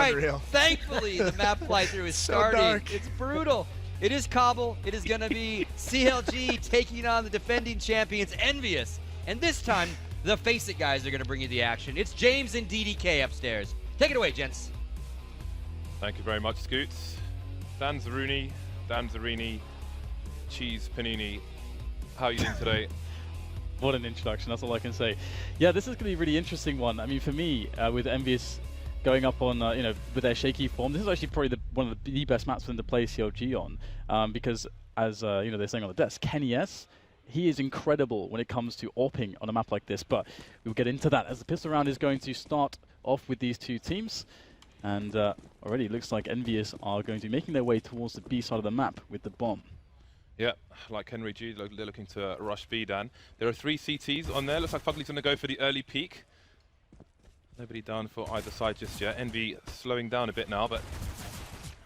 right. unreal. Thankfully, the map fly-through is starting. Dark. It's brutal. It is Cobble. It is going to be CLG taking on the defending champions, EnVyUs. And this time, the Face It guys are going to bring you the action. It's James and DDK upstairs. Take it away, gents. Thank you very much, Scoots. Dan Zarini, Cheese Panini. How are you doing today? What an introduction, that's all I can say. Yeah, this is going to be a really interesting one. I mean, for me, with EnVyUs going up on, with their shaky form, this is actually probably one of the best maps for them to play CLG on, because as they're saying on the desk, Kenny S, he is incredible when it comes to AWPing on a map like this, but we'll get into that as the pistol round is going to start off with these two teams. And already it looks like EnVyUs are going to be making their way towards the B side of the map with the bomb. Yeah, like Henry G, they're looking to rush B, Dan. There are 3 CTs on there. Looks like Fugly's going to go for the early peek. Nobody down for either side just yet. Envy slowing down a bit now, but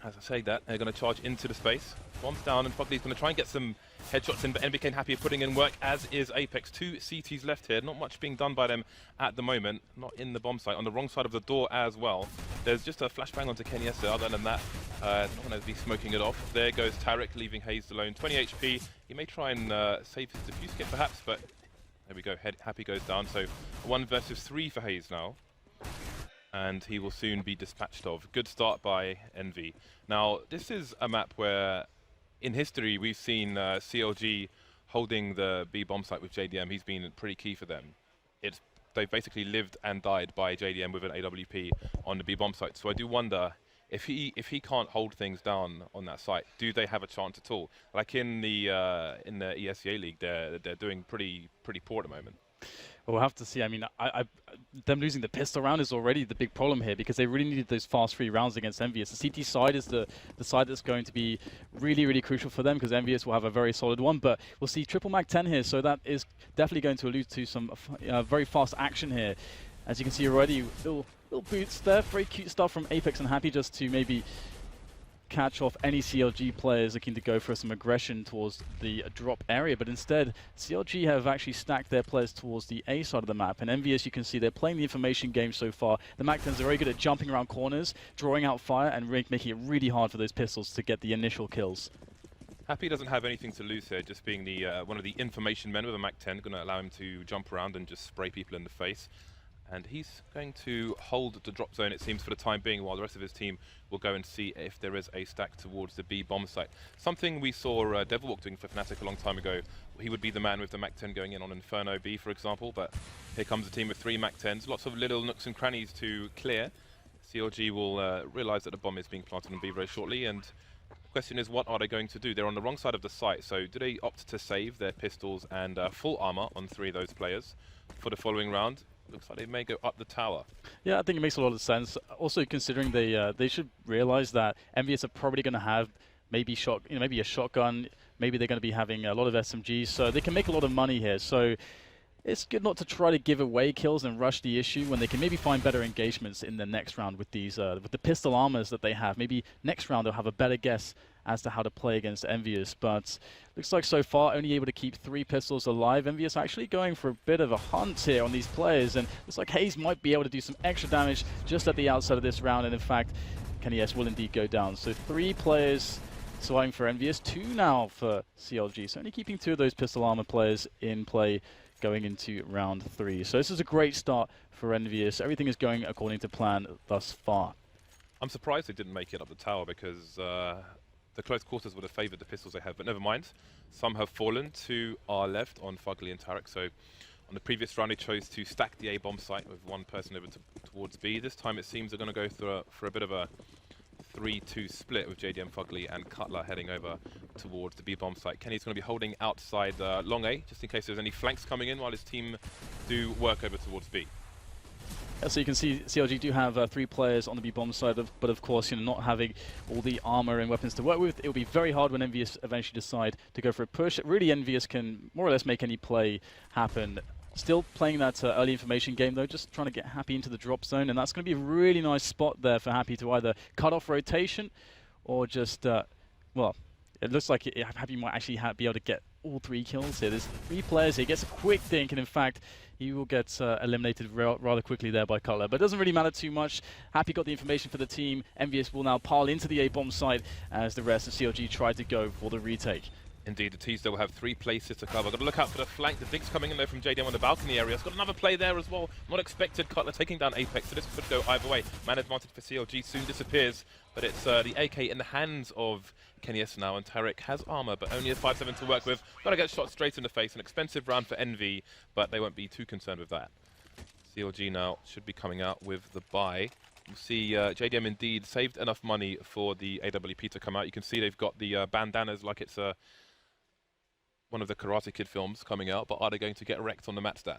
as I say that, they're going to charge into the space. Bomb's down, and Fugly's going to try and get some headshots in, but NBK happy putting in work, as is Apex. 2 CTs left here. Not much being done by them at the moment. Not in the bomb site. On the wrong side of the door as well. There's just a flashbang onto Kenny S. Other than that, not going to be smoking it off. There goes TaRek, leaving Hayes alone. 20 HP. He may try and save his defuse kit perhaps, but there we go. Happy goes down. So 1 versus 3 for Hayes now. And he will soon be dispatched of. Good start by Envy. Now, this is a map where, in history, we've seen CLG holding the B bomb site with JDM. He's been pretty key for them. They've basically lived and died by JDM with an AWP on the B bomb site. So I do wonder if he can't hold things down on that site, do they have a chance at all? Like in the ESEA league, they're doing pretty poor at the moment. Well, we'll have to see. I mean, them losing the pistol round is already the big problem here, because they really needed those fast free rounds against EnVyUs. The CT side is the side that's going to be really crucial for them, because EnVyUs will have a very solid one. But we'll see triple mag 10 here, so that is definitely going to allude to some very fast action here. As you can see already, little boots there, very cute stuff from Apex and Happy, just to maybe catch off any CLG players looking to go for some aggression towards the drop area. But instead, CLG have actually stacked their players towards the A side of the map. And EnVyUs, you can see they're playing the information game so far. The MAC-10s are very good at jumping around corners, drawing out fire, and making it really hard for those pistols to get the initial kills. Happy doesn't have anything to lose here, just being the one of the information men with a MAC-10, going to allow him to jump around and just spray people in the face. And he's going to hold the drop zone, it seems, for the time being, while the rest of his team will go and see if there is a stack towards the B bomb site. Something we saw Devilwalk doing for Fnatic a long time ago. He would be the man with the MAC-10 going in on Inferno B, for example, but here comes a team with 3 MAC-10s. Lots of little nooks and crannies to clear. CLG will realize that the bomb is being planted on B very shortly, and the question is, what are they going to do? They're on the wrong side of the site, so do they opt to save their pistols and full armor on 3 of those players for the following round? Looks like they may go up the tower. Yeah, I think it makes a lot of sense. Also, considering they should realize that EnVyUs are probably going to have maybe a shotgun. Maybe they're going to be having a lot of SMGs, so they can make a lot of money here. So it's good not to try to give away kills and rush the issue when they can maybe find better engagements in the next round with these with the pistol armors that they have. Maybe next round they'll have a better guess as to how to play against EnVyUs, but looks like so far only able to keep 3 pistols alive. EnVyUs actually going for a bit of a hunt here on these players, and looks like Hayes might be able to do some extra damage just at the outside of this round, and in fact, Kenny S will indeed go down. So 3 players surviving for EnVyUs, 2 now for CLG, so only keeping 2 of those pistol armor players in play going into round 3. So this is a great start for EnVyUs. Everything is going according to plan thus far. I'm surprised they didn't make it up the tower, because the close quarters would have favoured the pistols they have, but never mind. Some have fallen to our left on Fugly and TaRek. So on the previous round, they chose to stack the A bomb site with 1 person over towards B. This time it seems they're going to go for a bit of a 3-2 split with JDM, Fugly and Cutler heading over towards the B bomb site. Kenny's going to be holding outside long A, just in case there's any flanks coming in, while his team do work over towards B. Yeah, so you can see CLG do have 3 players on the B bomb side, but of course, not having all the armor and weapons to work with, it will be very hard when EnVyUs eventually decide to go for a push. Really, EnVyUs can more or less make any play happen. Still playing that early information game though, just trying to get Happy into the drop zone, and that's going to be a really nice spot there for Happy to either cut off rotation or just, well, it looks like Happy might actually be able to get all 3 kills here. There's 3 players here. He gets a quick dink, and in fact, he will get eliminated rather quickly there by Cutler. But it doesn't really matter too much. Happy got the information for the team. EnVyUs will now pile into the A-bomb site as the rest of CLG try to go for the retake. Indeed, the T's will have 3 places to cover. Got to look out for the flank. The dink's coming in there from JDM on the balcony area. It's got another play there as well. Not expected. Cutler taking down Apex, so this could go either way. Man advantage for CLG soon disappears, but it's the AK in the hands of KennyS now, and GetRekt has armor, but only a 5-7 to work with. Got to get shot straight in the face. An expensive round for Envy, but they won't be too concerned with that. CLG now should be coming out with the buy. You see JDM indeed saved enough money for the AWP to come out. You can see they've got the bandanas like it's one of the Karate Kid films coming out, but are they going to get wrecked on the match, Dan?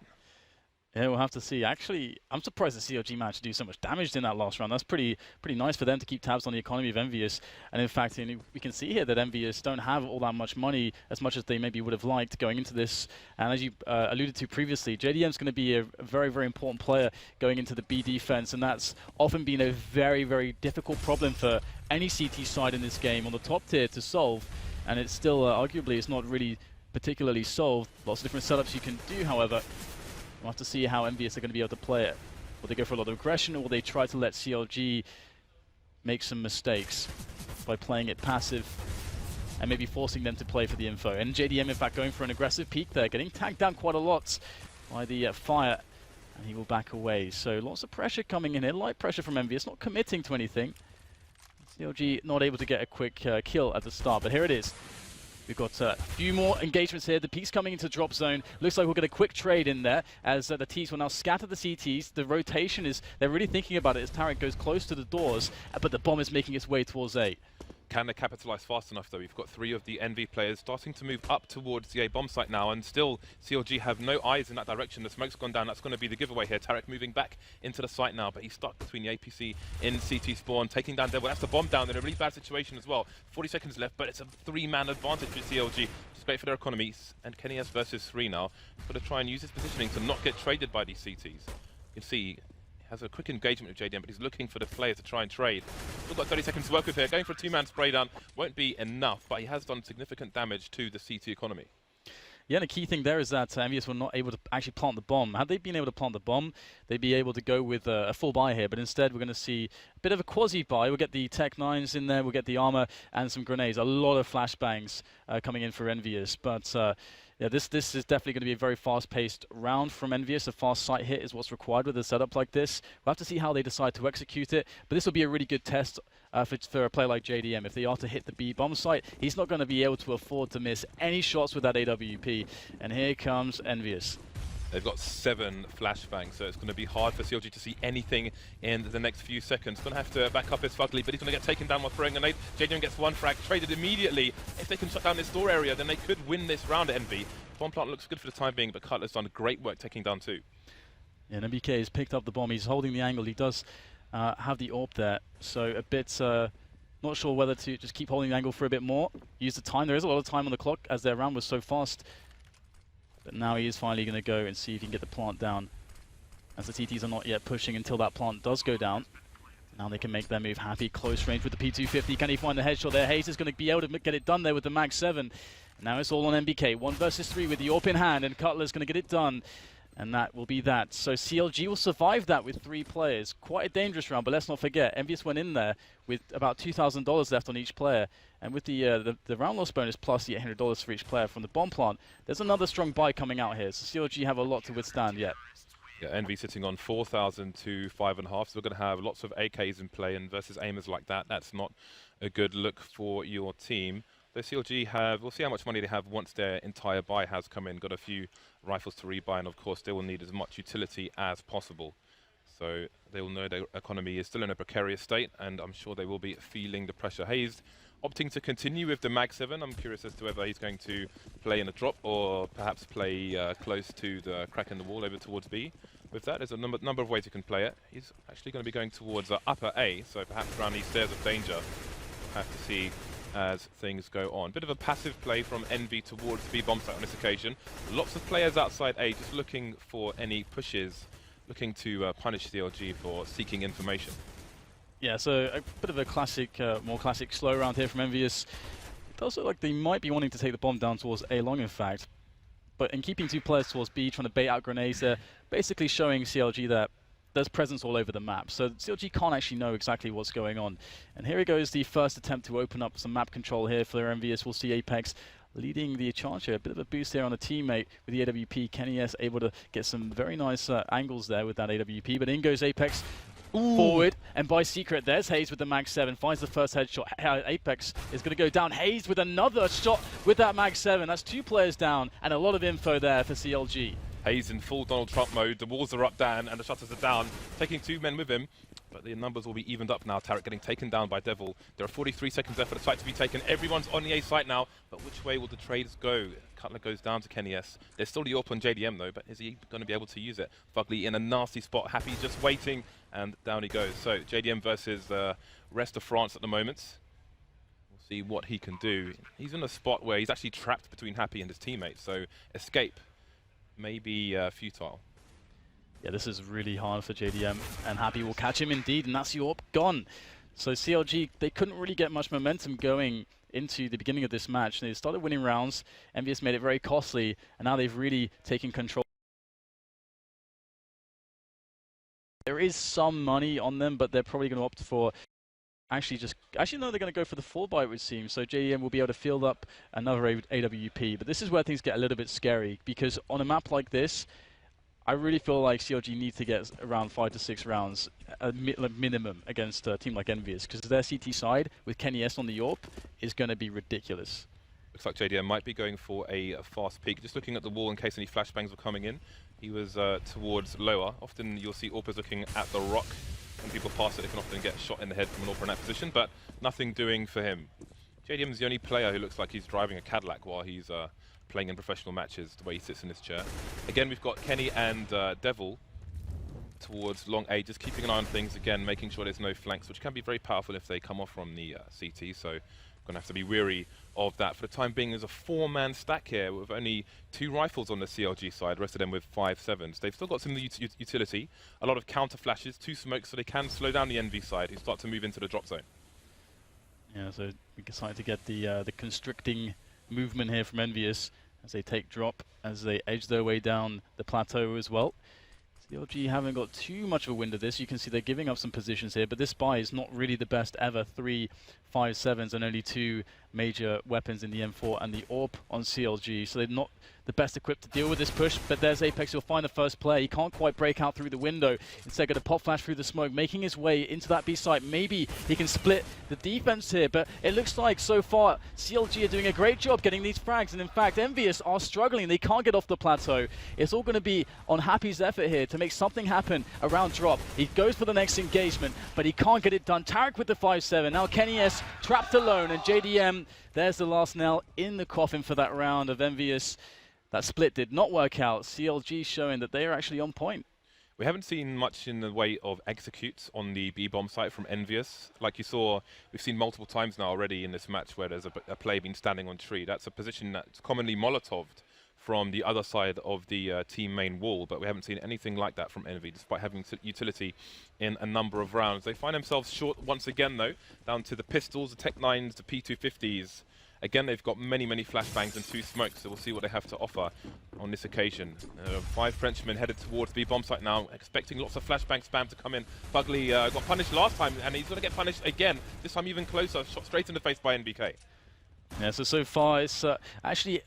Yeah, we'll have to see. Actually, I'm surprised the CLG managed to do so much damage in that last round. That's pretty nice for them to keep tabs on the economy of EnVyUs. And in fact, we can see here that EnVyUs don't have all that much money, as much as they maybe would have liked going into this. And as you alluded to previously, JDM's going to be a very, very important player going into the B defense, and that's often been a very, very difficult problem for any CT side in this game on the top tier to solve. And it's still, arguably, it's not really particularly solved. Lots of different setups you can do, however. We'll have to see how EnVyUs are going to be able to play it. Will they go for a lot of aggression, or will they try to let CLG make some mistakes by playing it passive and maybe forcing them to play for the info? And JDM, in fact, going for an aggressive peek there, getting tagged down quite a lot by the fire, and he will back away. So lots of pressure coming in here, light pressure from EnVyUs, not committing to anything. CLG not able to get a quick kill at the start, but here it is. We've got a few more engagements here. The peek's coming into drop zone. Looks like we'll get a quick trade in there as the T's will now scatter the CTs. The rotation is, they're really thinking about it as GetRekt goes close to the doors, but the bomb is making its way towards A. Can they capitalize fast enough, though? We've got 3 of the Envy players starting to move up towards the A-bomb site now, and still CLG have no eyes in that direction. The smoke's gone down. That's going to be the giveaway here. GetRekt moving back into the site now, but he's stuck between the APC in CT spawn, taking down Devil. That's the bomb down in a really bad situation as well. 40 seconds left, but it's a 3-man advantage for CLG. Just great for their economies. And KennyS versus 3 now. Got to try and use his positioning to not get traded by these CTs. You can see has a quick engagement with JDM, but he's looking for the player to try and trade. We've got 30 seconds to work with here. Going for a 2-man spray down won't be enough, but he has done significant damage to the CT economy. Yeah, and the key thing there is that EnVyUs were not able to actually plant the bomb. Had they been able to plant the bomb, they'd be able to go with a full buy here, but instead we're going to see a bit of a quasi-buy. We'll get the Tech 9s in there, we'll get the armor and some grenades. A lot of flashbangs coming in for EnVyUs, but yeah, this is definitely going to be a very fast-paced round from EnVyUs. A fast site hit is what's required with a setup like this. We'll have to see how they decide to execute it, but this will be a really good test for a player like JDM. If they are to hit the B bomb site, he's not going to be able to afford to miss any shots with that AWP. And here comes EnVyUs. They've got 7 flashbangs, so it's going to be hard for CLG to see anything in the next few seconds. Going to have to back up his Fugly, but he's going to get taken down while throwing a nade. JDM gets 1 frag, traded immediately. If they can shut down this door area, then they could win this round at Envy. Bomb plant looks good for the time being, but Cutler's done great work taking down 2. Yeah, and MBK has picked up the bomb. He's holding the angle. He does have the AWP there, so a bit not sure whether to just keep holding the angle for a bit more. Use the time. There is a lot of time on the clock as their round was so fast. But now he is finally going to go and see if he can get the plant down, as the TTs are not yet pushing until that plant does go down. Now they can make their move happy. Close range with the P250. Can he find the headshot there? Hayes is going to be able to get it done there with the Mag 7. Now it's all on MBK. 1 versus 3 with the AWP in hand, and Cutler's going to get it done. And that will be that. So CLG will survive that with 3 players. Quite a dangerous round, but let's not forget, EnVyUs went in there with about $2,000 left on each player. And with the round loss bonus plus the $800 for each player from the bomb plant, there's another strong buy coming out here. So CLG have a lot to withstand yet. Yeah, Envy sitting on 4,000 to 5.5, so we're going to have lots of AKs in play, and versus aimers like that, that's not a good look for your team. So CLG have, we'll see how much money they have once their entire buy has come in. Got a few rifles to rebuy, and of course they will need as much utility as possible. So they will know their economy is still in a precarious state, and I'm sure they will be feeling the pressure. Hayes opting to continue with the Mag 7. I'm curious as to whether he's going to play in a drop or perhaps play close to the crack in the wall over towards B. With that, there's a number of ways you can play it. He's actually going to be going towards upper A, so perhaps around these stairs of danger. We'll have to see as things go on. Bit of a passive play from Envy towards the B bomb site on this occasion. Lots of players outside A just looking for any pushes, looking to punish CLG for seeking information. Yeah, so a bit of a classic, more classic slow round here from EnVyUs. does look like they might be wanting to take the bomb down towards A long, in fact. But in keeping 2 players towards B, trying to bait out grenades, they're basically showing CLG that there's presence all over the map. So CLG can't actually know exactly what's going on. And here goes the first attempt to open up some map control here for EnVyUs. We'll see Apex leading the charge here. A bit of a boost here on the teammate with the AWP. Kenny S able to get some very nice angles there with that AWP. But in goes Apex. Ooh. Forward, and by secret, there's Hayes with the Mag 7, finds the first headshot. Apex is going to go down. Hayes with another shot with that Mag 7. That's 2 players down, and a lot of info there for CLG. Hayes in full Donald Trump mode. The walls are up, Dan, and the shutters are down, taking 2 men with him. But the numbers will be evened up now. TaReK getting taken down by Devil. There are 43 seconds left for the site to be taken. Everyone's on the A site now, but which way will the trades go? Cutler goes down to Kenny S. There's still the AWP on JDM though, but is he going to be able to use it? Fugly in a nasty spot. Happy just waiting, and down he goes. So JDM versus the rest of France at the moment. We'll see what he can do. He's in a spot where he's actually trapped between Happy and his teammates, so escape may be futile. Yeah, this is really hard for JDM, and Happy will catch him indeed, and that's the AWP gone. So CLG, they couldn't really get much momentum going into the beginning of this match. They started winning rounds, EnVyUs made it very costly, and now they've really taken control. There is some money on them, but they're probably going to opt for no, they're going to go for the 4-buy, it would seem. So JDM will be able to field up another AWP, but this is where things get a little bit scary, because on a map like this, I really feel like CLG needs to get around 5 to 6 rounds minimum against a team like EnVyUs, because their CT side with Kenny S on the AWP is going to be ridiculous. Looks like JDM might be going for a fast peek. Just looking at the wall in case any flashbangs were coming in. He was towards lower. Often you'll see AWPers looking at the rock. When people pass it, they can often get shot in the head from an AWPer in that position, but nothing doing for him. JDM is the only player who looks like he's driving a Cadillac while he's playing in professional matches, the way he sits in his chair. Again, we've got Kenny and Devil towards long A, just keeping an eye on things, again, making sure there's no flanks, which can be very powerful if they come off from the CT, so going to have to be wary of that. For the time being, there's a 4-man stack here with only 2 rifles on the CLG side, the rest of them with 5.7s. They've still got some utility, a lot of counter flashes, 2 smokes, so they can slow down the EnVy side, who start to move into the drop zone. Yeah, so we decided to get the constricting movement here from EnVyUs as they take drop, as they edge their way down the plateau as well. CLG haven't got too much of a wind of this. You can see they're giving up some positions here, but this buy is not really the best ever. 3 5.7s and only 2 major weapons in the M4 and the AWP on CLG, so they're not the best equipped to deal with this push. But there's Apex, he'll find the first player. He can't quite break out through the window. Instead, going to pop flash through the smoke, making his way into that B site. Maybe he can split the defense here, but it looks like so far CLG are doing a great job getting these frags, and in fact EnVyUs are struggling. They can't get off the plateau. It's all going to be on Happy's effort here to make something happen around drop. He goes for the next engagement, but he can't get it done. TaReK with the 5.7. Now Kenny S trapped alone, and JDM, there's the last nail in the coffin for that round of EnVyUs. That split did not work out. CLG showing that they are actually on point. We haven't seen much in the way of executes on the B-bomb site from EnVyUs. Like you saw, we've seen multiple times now already in this match where there's a player been standing on tree. That's a position that's commonly Molotoved from the other side of the team main wall, but we haven't seen anything like that from EnVy, despite having utility in a number of rounds. They find themselves short once again, though, down to the pistols, the Tech 9s, the P250s. Again, they've got many, many flashbangs and 2 smokes, so we'll see what they have to offer on this occasion. 5 Frenchmen headed towards the bomb site now, expecting lots of flashbang spam to come in. Fugly got punished last time, and he's going to get punished again, this time even closer, shot straight in the face by NBK. Yeah, so far it's actually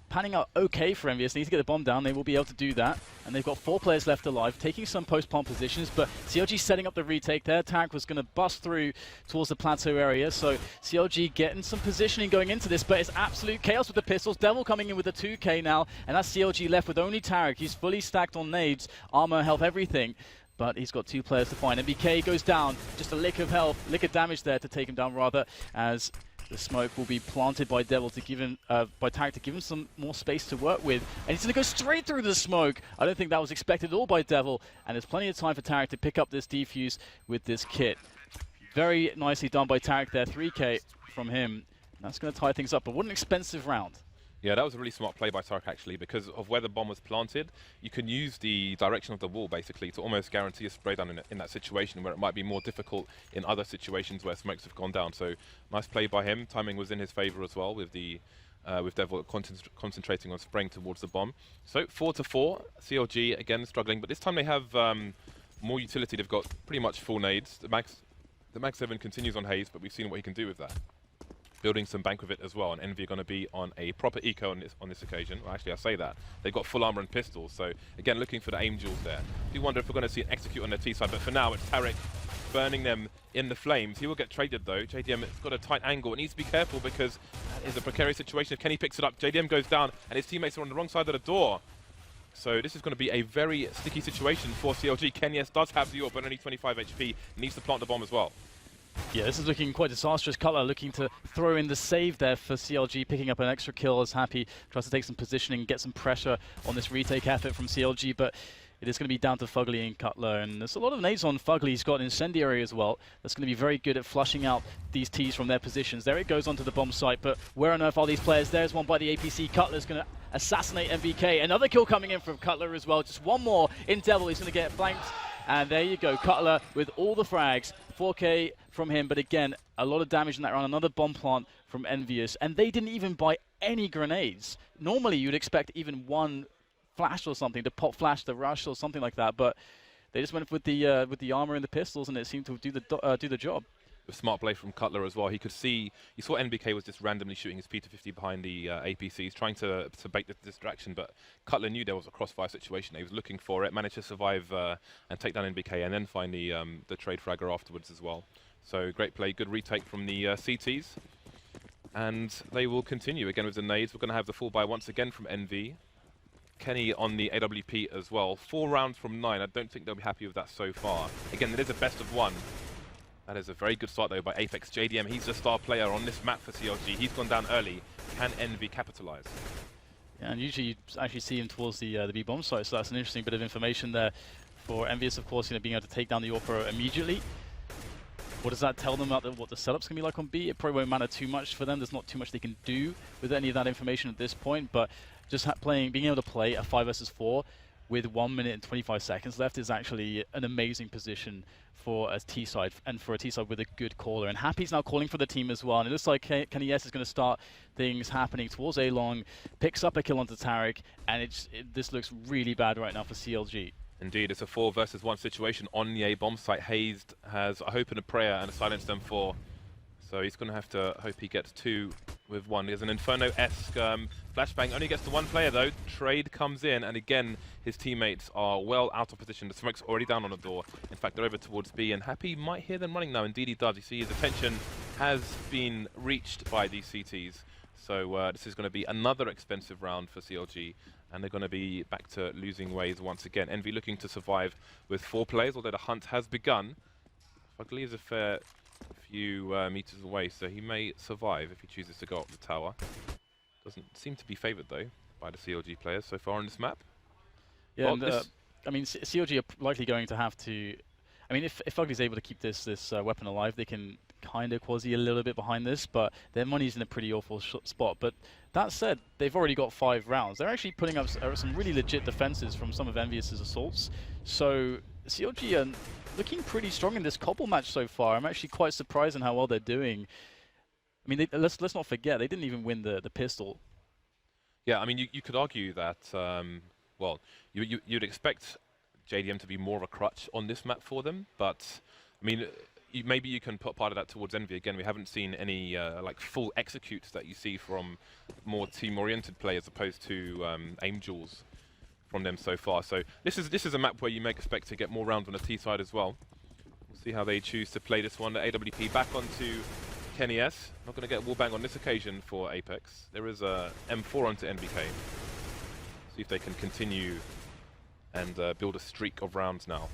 panning out okay for EnVyUs. They need to get the bomb down. They will be able to do that. And they've got 4 players left alive, taking some post-pump positions, but CLG setting up the retake there. TaReK was going to bust through towards the plateau area, so CLG getting some positioning going into this, but it's absolute chaos with the pistols. Devil coming in with a 2K now, and that's CLG left with only TaReK. He's fully stacked on nades, armor, health, everything. But he's got 2 players to find. NBK goes down, just a lick of health, lick of damage there to take him down rather, as the smoke will be planted by Devil to give him, by TaReK to give him some more space to work with. And he's going to go straight through the smoke. I don't think that was expected at all by Devil. And there's plenty of time for TaReK to pick up this defuse with this kit. Very nicely done by TaReK there, 3K from him. And that's going to tie things up, but what an expensive round. Yeah, that was a really smart play by Tarek actually, because of where the bomb was planted. You can use the direction of the wall basically to almost guarantee a spray down in that situation where it might be more difficult in other situations where smokes have gone down. So nice play by him. Timing was in his favor as well with the with Devil concentrating on spraying towards the bomb. So 4-4. CLG again struggling, but this time they have more utility. They've got pretty much full nades. The Mag 7 continues on Haze, but we've seen what he can do with that. Building some bank with it as well, and EnVy are going to be on a proper eco on this occasion. Well, actually, I say that. They've got full armor and pistols, so again, looking for the aim jewels there. I do wonder if we're going to see an execute on their T side, but for now, it's Tarek burning them in the flames. He will get traded though. JDM has got a tight angle. It needs to be careful because that is a precarious situation. If Kenny picks it up, JDM goes down, and his teammates are on the wrong side of the door. So this is going to be a very sticky situation for CLG. Kenyes does have the AWP, but only 25 HP. Needs to plant the bomb as well. Yeah, this is looking quite disastrous. Cutler looking to throw in the save there for CLG, picking up an extra kill as Happy tries to take some positioning, get some pressure on this retake effort from CLG, but it is going to be down to Fugly and Cutler, and there's a lot of nades on Fugly. He's got an Incendiary as well. That's going to be very good at flushing out these Ts from their positions. There it goes onto the bomb site, but where on earth are these players? There's one by the APC. Cutler's going to assassinate MVK. Another kill coming in from Cutler as well. Just one more in Devil. He's going to get blanked. And there you go, Cutler with all the frags. 4K from him, but again, a lot of damage in that round. Another bomb plant from EnVyUs, and they didn't even buy any grenades. Normally, you'd expect even one flash or something to pop flash the rush or something like that, but they just went with the armor and the pistols, and it seemed to do the job. A smart play from Cutler as well. He could see, you saw NBK was just randomly shooting his P250 behind the APCs, trying to bait the distraction, but Cutler knew there was a crossfire situation. He was looking for it, managed to survive and take down NBK, and then find the trade fragger afterwards as well. So great play, good retake from the CTs. And they will continue again with the nades. We're going to have the full buy once again from EnVy. Kenny on the AWP as well. 4 rounds from 9. I don't think they'll be happy with that so far. Again, it is a best of 1. That is a very good start though by Apex. JDM, he's the star player on this map for CLG. He's gone down early. Can EnVy capitalize? Yeah, and usually you actually see him towards the B bomb site, so that's an interesting bit of information there for EnVyUs, of course, being able to take down the AWP immediately. What does that tell them about what the setup's going to be like on B? It probably won't matter too much for them. There's not too much they can do with any of that information at this point, but just being able to play a 5 versus 4 with 1 minute and 25 seconds left is actually an amazing position for a T-side, and for a T-side with a good caller. And Happy's now calling for the team as well, and it looks like Kenny S is going to start things happening towards A-Long, picks up a kill onto Tarek, and this looks really bad right now for CLG. Indeed, it's a 4 versus 1 situation on the A bomb site. Hazed has a hope and a prayer and a silence them 4. So he's going to have to hope he gets 2 with 1. There's an Inferno-esque flashbang. Only gets to 1 player though. Trade comes in, and again, his teammates are well out of position. The smoke's already down on the door. In fact, they're over towards B, and Happy might hear them running now. Indeed he does. You see his attention has been reached by these CTs. So this is going to be another expensive round for CLG, and they're going to be back to losing ways once again. EnVy looking to survive with 4 players, although the hunt has begun. Fugly is a fair few meters away, so he may survive if he chooses to go up the tower. Doesn't seem to be favoured though by the CLG players so far on this map. Yeah, well, and, I mean, CLG are likely going to have to. I mean, if Fugly's able to keep this weapon alive, they can kind of quasi a little bit behind this, but their money's in a pretty awful spot. But that said, they've already got 5 rounds. They're actually putting up some really legit defenses from some of EnVyUs' assaults. So CLG are looking pretty strong in this couple match so far. I'm actually quite surprised in how well they're doing. I mean, let's not forget, they didn't even win the pistol. Yeah, I mean, you could argue that, well, you'd expect JDM to be more of a crutch on this map for them, but, I mean, maybe you can put part of that towards EnVy. Again, we haven't seen any like full executes that you see from more team-oriented players opposed to aim jewels from them so far. So this is a map where you may expect to get more rounds on the T side as well. We'll see how they choose to play this one. The AWP back onto Kenny S. Not going to get wallbang on this occasion for Apex. There is a M4 onto NBK. See if they can continue and build a streak of rounds now.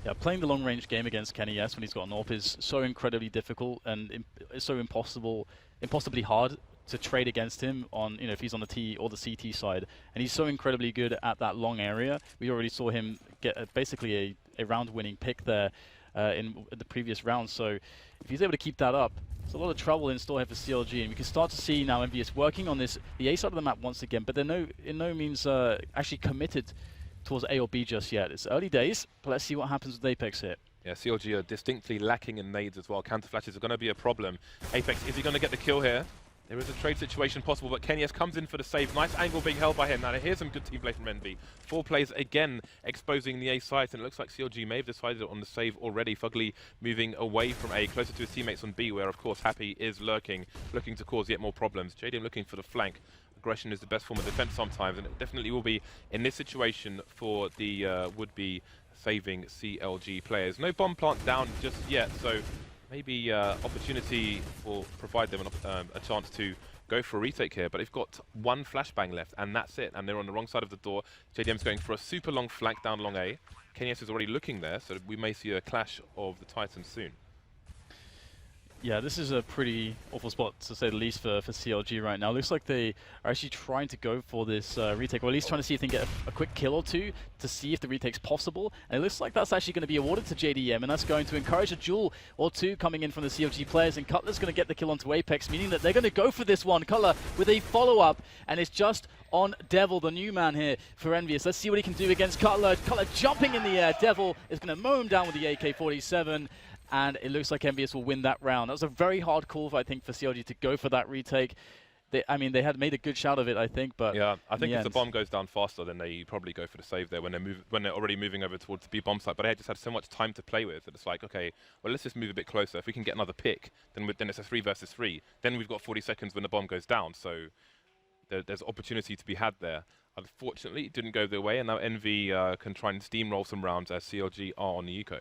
Yeah, playing the long-range game against Kenny S when he's got an AWP is so incredibly difficult, and it's so impossibly hard to trade against him on, if he's on the T or the CT side. And he's so incredibly good at that long area. We already saw him get basically a round-winning pick there in the previous round. So if he's able to keep that up, there's a lot of trouble in store here for CLG, and we can start to see now EnVyUs working on this, the A side of the map once again, but they're in no means actually committed towards A or B just yet. It's early days, but let's see what happens with Apex here. Yeah, CLG are distinctly lacking in nades as well. Counter flashes are going to be a problem. Apex, is he going to get the kill here? There is a trade situation possible, but Kenyes comes in for the save. Nice angle being held by him. Now here's some good team play from Envy. 4 plays again, exposing the A site, and it looks like CLG may have decided on the save already. Fugly moving away from A, closer to his teammates on B, where of course Happy is lurking, looking to cause yet more problems. JDM looking for the flank. Aggression is the best form of defense sometimes, and it definitely will be in this situation for the would-be saving CLG players. No bomb plant down just yet, so maybe opportunity for provide them a chance to go for a retake here, but they've got 1 flashbang left, and that's it, and they're on the wrong side of the door. JDM's going for a super long flank down long A. Kenyes is already looking there, so we may see a clash of the Titans soon. Yeah, this is a pretty awful spot, to say the least, for CLG right now. Looks like they are actually trying to go for this retake, or at least trying to see if they can get a quick kill or two to see if the retake's possible. And it looks like that's actually going to be awarded to JDM, and that's going to encourage a duel or two coming in from the CLG players. And Cutler's going to get the kill onto Apex, meaning that they're going to go for this one. Cutler with a follow-up, and it's just on Devil, the new man here for EnVyUs. Let's see what he can do against Cutler. Cutler jumping in the air. Devil is going to mow him down with the AK-47. And it looks like EnVyUs will win that round. That was a very hard call, I think, for CLG to go for that retake. I mean, they had made a good shout of it, I think, but yeah, I think if the bomb goes down faster, then they probably go for the save there when they're already moving over towards the B bomb site. But they just had so much time to play with that it's like, okay, well, let's just move a bit closer. If we can get another pick, then it's a 3 versus 3. Then we've got 40 seconds when the bomb goes down. So there's opportunity to be had there. Unfortunately, it didn't go their way, and now Envy can try and steamroll some rounds as CLG are on the eco.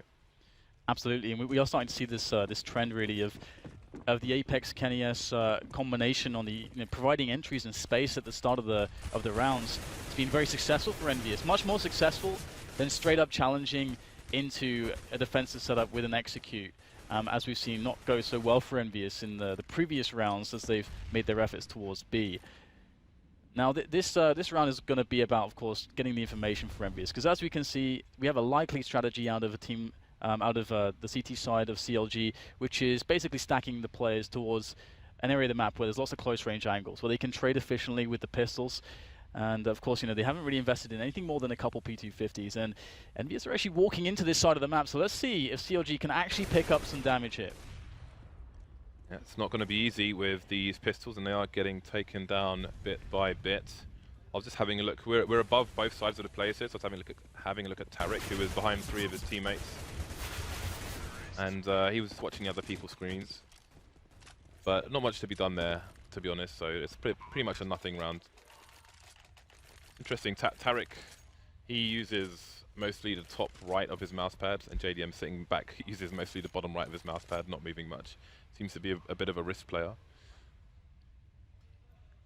Absolutely, and we are starting to see this this trend really of the Apex Kenyes combination on the providing entries and space at the start of the rounds. It's been very successful for EnVyUs, much more successful than straight up challenging into a defensive setup with an execute, as we've seen not go so well for EnVyUs in the previous rounds as they've made their efforts towards B. Now this round is going to be about, of course, getting the information for EnVyUs, because as we can see, we have a likely strategy out of a team. Out of the CT side of CLG, which is basically stacking the players towards an area of the map where there's lots of close range angles, where they can trade efficiently with the pistols. And of course, they haven't really invested in anything more than a couple P250s. And EnVyUs are actually walking into this side of the map, so let's see if CLG can actually pick up some damage here. Yeah, it's not going to be easy with these pistols, and they are getting taken down bit by bit. I was just having a look. We're above both sides of the players here, so I was having a look at Tarek, who was behind 3 of his teammates. And he was watching other people's screens. But not much to be done there, to be honest, so it's pretty much a nothing round. Interesting, Tarek, he uses mostly the top right of his mouse pad, and JDM sitting back uses mostly the bottom right of his mouse pad, not moving much. Seems to be a bit of a risk player.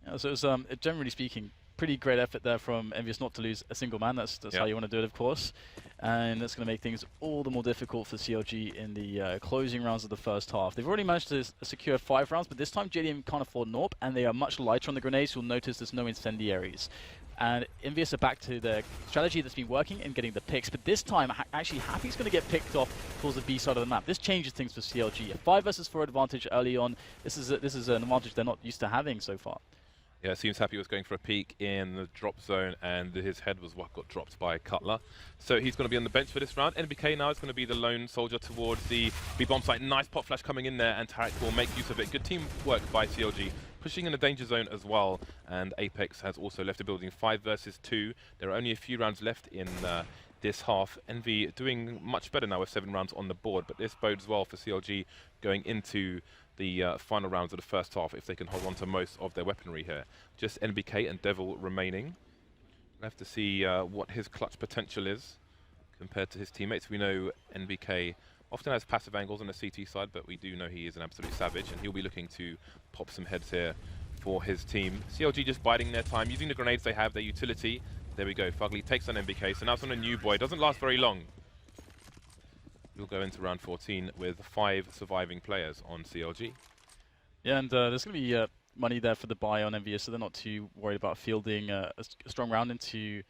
Yeah, so it was, generally speaking, pretty great effort there from EnVyUs not to lose a single man. That's how you want to do it, of course. And that's going to make things all the more difficult for CLG in the closing rounds of the first half. They've already managed to secure 5 rounds, but this time JDM can't afford Norp, and they are much lighter on the grenades. You'll notice there's no incendiaries. And EnVyUs are back to their strategy that's been working and getting the picks, but this time actually Happy's going to get picked off towards the B side of the map. This changes things for CLG. A 5 versus 4 advantage early on. This is an advantage they're not used to having so far. Yeah, it seems Happy was going for a peek in the drop zone, and his head was what got dropped by Cutler. So he's going to be on the bench for this round. NBK now is going to be the lone soldier towards the B-bomb site. Nice pop flash coming in there, and Tarek will make use of it. Good teamwork by CLG, pushing in a danger zone as well. And Apex has also left the building 5 versus 2. There are only a few rounds left in this half. Envy doing much better now with 7 rounds on the board, but this bodes well for CLG going into the final rounds of the first half if they can hold on to most of their weaponry here. Just NBK and Devil remaining. We'll have to see what his clutch potential is compared to his teammates. We know NBK often has passive angles on the CT side, but we do know he is an absolute savage, and he'll be looking to pop some heads here for his team. CLG just biding their time, using the grenades they have, their utility. There we go, Fugly takes on NBK, so now it's on a new boy. It doesn't last very long. We'll go into round 14 with 5 surviving players on CLG. Yeah, and there's going to be money there for the buy on EnVyUs, so they're not too worried about fielding a strong round into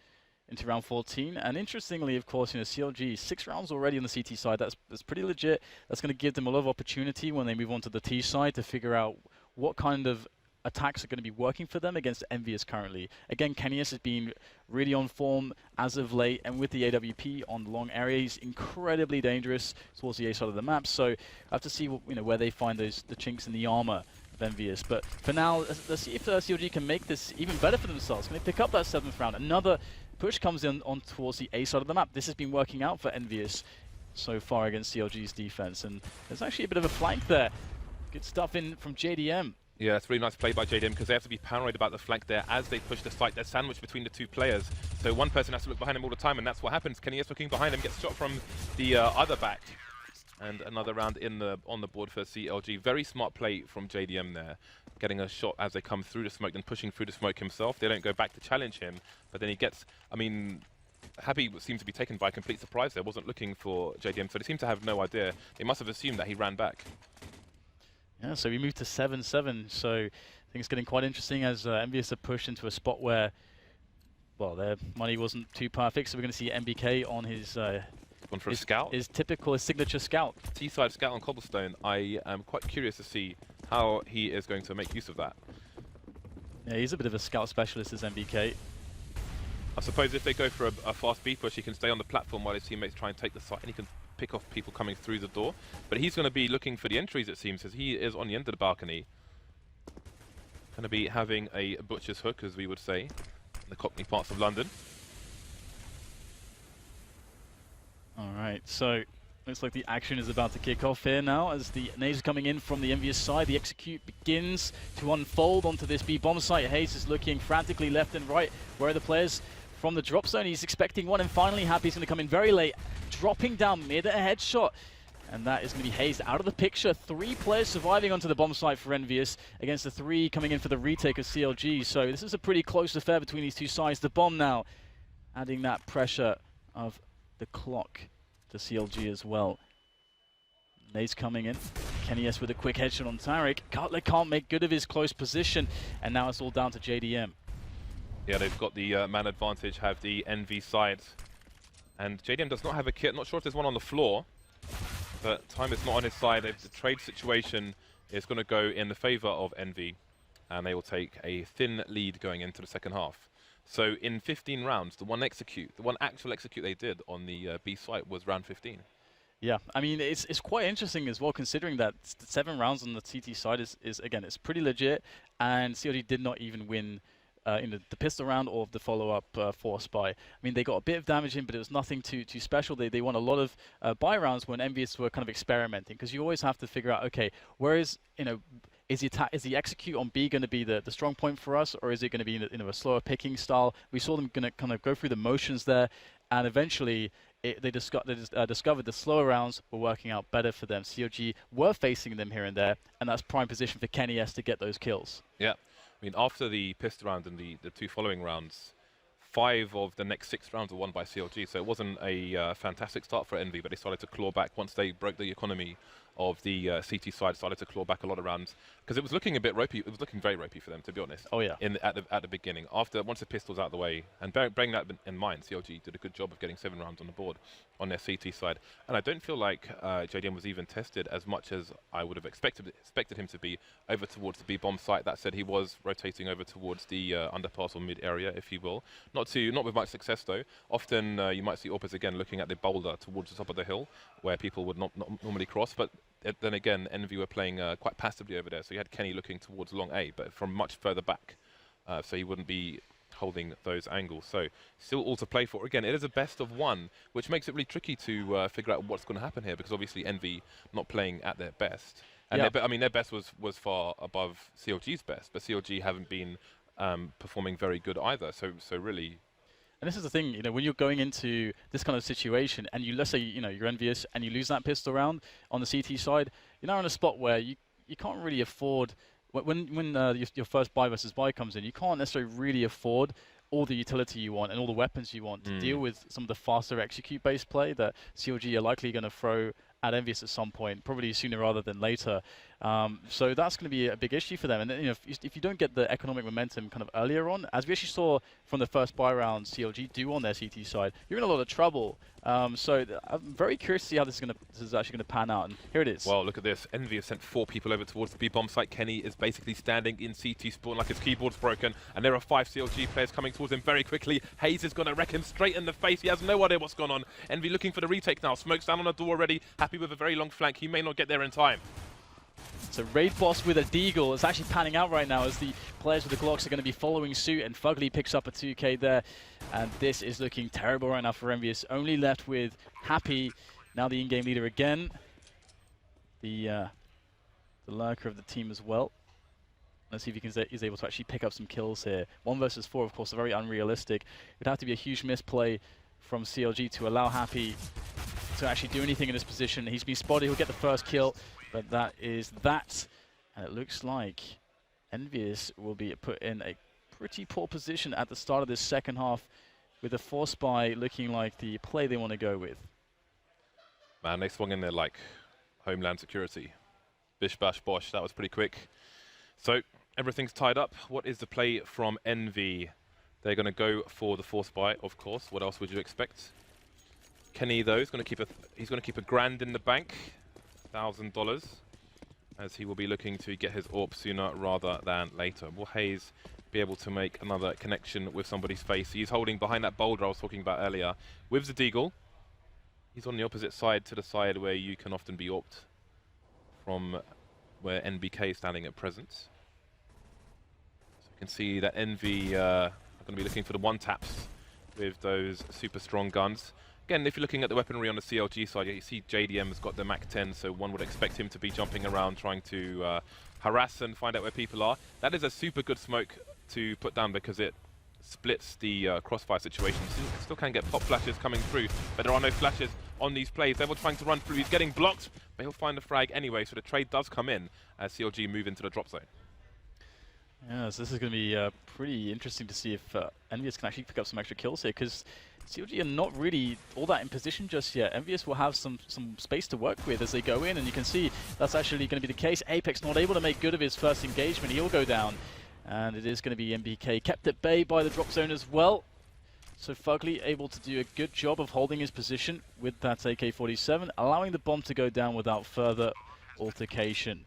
into round 14. And interestingly, of course, CLG 6 rounds already on the CT side. That's pretty legit. That's going to give them a lot of opportunity when they move on to the T side to figure out what kind of attacks are going to be working for them against EnVyUs currently. Again, kennyS has been really on form as of late, and with the AWP on the long area, he's incredibly dangerous towards the A side of the map. So I have to see where they find the chinks in the armor of EnVyUs. But for now, let's see if CLG can make this even better for themselves. Can they pick up that 7th round? Another push comes in on towards the A side of the map. This has been working out for EnVyUs so far against CLG's defense, and there's actually a bit of a flank there. Good stuff in from JDM. Yeah, it's really nice play by JDM because they have to be paranoid about the flank there as they push the site. They're sandwiched between the two players. So one person has to look behind him all the time, and that's what happens. kennyS looking behind him, gets shot from the other back. And another round on the board for CLG. Very smart play from JDM there. Getting a shot as they come through the smoke, then pushing through the smoke himself. They don't go back to challenge him, but then he gets, Happy seemed to be taken by complete surprise there. Wasn't looking for JDM, so they seem to have no idea. They must have assumed that he ran back. Yeah, so we moved to 7-7, so I think it's getting quite interesting as EnVyUs are pushed into a spot where, well, their money wasn't too perfect, so we're going to see MBK on his Gone for a scout? His signature scout. T-side scout on Cobblestone. I am quite curious to see how he is going to make use of that. Yeah, he's a bit of a scout specialist as MBK. I suppose if they go for a fast B push, he can stay on the platform while his teammates try and take the site, and he can pick off people coming through the door. But he's going to be looking for the entries, it seems, as he is on the end of the balcony. Going to be having a butcher's hook, as we would say, in the Cockney parts of London. All right, so looks like the action is about to kick off here now as the nades are coming in from the EnVyUs side. The execute begins to unfold onto this B bomb site. Hayes is looking frantically left and right. Where are the players from the drop zone? He's expecting one, and finally Happy's going to come in very late, dropping down mid a headshot. And that is going to be Hayes out of the picture. 3 players surviving onto the bomb site for EnVyUs against the 3 coming in for the retake of CLG. So this is a pretty close affair between these two sides. The bomb now adding that pressure of the clock to CLG as well. Nate's coming in. kennyS with a quick headshot on Tarek. Cutler can't make good of his close position, and now it's all down to JDM. Yeah, they've got the man advantage, have the NV side. And JDM does not have a kit. Not sure if there's one on the floor, but time is not on his side. The trade situation is going to go in the favor of NV, and they will take a thin lead going into the second half. So in 15 rounds, the one actual execute they did on the B site was round 15. Yeah, I mean, it's quite interesting as well, considering that 7 rounds on the CT side is again, it's pretty legit, and CLG did not even win in the pistol round or the follow-up for Spy. I mean, they got a bit of damage in, but it was nothing too special. They won a lot of buy rounds when EnVyUs were kind of experimenting, because you always have to figure out, okay, where is, is the execute on B going to be the strong point for us, or is it going to be a slower picking style? We saw them going to kind of go through the motions there, and eventually they discovered the slower rounds were working out better for them. CLG were facing them here and there, and that's prime position for kennyS to get those kills. Yeah, I mean, after the pistol round and the 2 following rounds, 5 of the next 6 rounds were won by CLG, so it wasn't a fantastic start for EnVy, but they started to claw back once they broke the economy of the CT side, started to claw back a lot of rounds, because it was looking a bit ropey. It was looking very ropey for them, to be honest. Oh yeah. At the beginning, once the pistol's out of the way, and bearing that in mind, CLG did a good job of getting 7 rounds on the board on their CT side, and I don't feel like JDM was even tested as much as I would have expected him to be over towards the B bomb site. That said, he was rotating over towards the underpass or mid area, if you will. Not with much success though. Often you might see Orpers again looking at the boulder towards the top of the hill, where people would not normally cross, but then again, EnVy were playing quite passively over there, so you had Kenny looking towards long A, but from much further back, so he wouldn't be holding those angles. So still all to play for. Again, it is a best of 1, which makes it really tricky to figure out what's going to happen here, because obviously EnVy not playing at their best. And yeah. their best was far above CLG's best, but CLG haven't been performing very good either. So really. And this is the thing, when you're going into this kind of situation, and let's say, you're EnVyUs and you lose that pistol round on the CT side, you're now in a spot where you can't really afford, when your first buy versus buy comes in, you can't necessarily really afford all the utility you want and all the weapons you want to deal with some of the faster execute-based play that CLG are likely going to throw at EnVyUs at some point, probably sooner rather than later. So that's going to be a big issue for them. And then, you know, if you don't get the economic momentum kind of earlier on, as we actually saw from the first buy round CLG do on their CT side, you're in a lot of trouble. So I'm very curious to see how this is actually going to pan out. And here it is. Well, look at this. EnVyUs sent 4 people over towards the B bomb site. Kenny is basically standing in CT spawn like his keyboard's broken, and there are 5 CLG players coming towards him very quickly. Hayes is going to wreck him straight in the face. He has no idea what's going on. Envy looking for the retake now. Smoke's down on the door already. Happy with a very long flank. He may not get there in time. So Raid Boss with a Deagle. It's actually panning out right now as the players with the Glocks are going to be following suit, and Fugly picks up a 2k there. And this is looking terrible right now for EnVyUs. Only left with Happy, now the in-game leader again. The lurker of the team as well. Let's see if he's able to actually pick up some kills here. 1 versus 4, of course, are very unrealistic. It would have to be a huge misplay from CLG to allow Happy to actually do anything in this position. He's been spotted, he'll get the first kill, but that is that. And it looks like EnVyUs will be put in a pretty poor position at the start of this second half, with the force buy looking like the play they want to go with. Man, they swung in there like Homeland Security. Bish, bash, bosh. That was pretty quick. So everything's tied up. What is the play from Envy? They're going to go for the force buy, of course. What else would you expect? Kenny, though, is going to keep a grand in the bank, $1,000, as he will be looking to get his AWP sooner rather than later. Will Hayes be able to make another connection with somebody's face? He's holding behind that boulder I was talking about earlier with the Deagle. He's on the opposite side to the side where you can often be AWP'd from where NBK is standing at present. So you can see that Envy are going to be looking for the one-taps with those super strong guns. Again, if you're looking at the weaponry on the CLG side, you see JDM has got the MAC-10, so one would expect him to be jumping around trying to harass and find out where people are. That is a super good smoke to put down because it splits the crossfire situation. Still can get pop flashes coming through, but there are no flashes on these plays. They're trying to run through. He's getting blocked, but he'll find the frag anyway, so the trade does come in as CLG move into the drop zone. Yeah, so this is going to be pretty interesting to see if EnVyUs can actually pick up some extra kills here, because CLG are not really all that in position just yet. EnVyUs will have some space to work with as they go in, and you can see that's actually going to be the case. Apex not able to make good of his first engagement. He'll go down, and it is going to be MBK kept at bay by the drop zone as well. So Fugly able to do a good job of holding his position with that AK-47, allowing the bomb to go down without further altercation.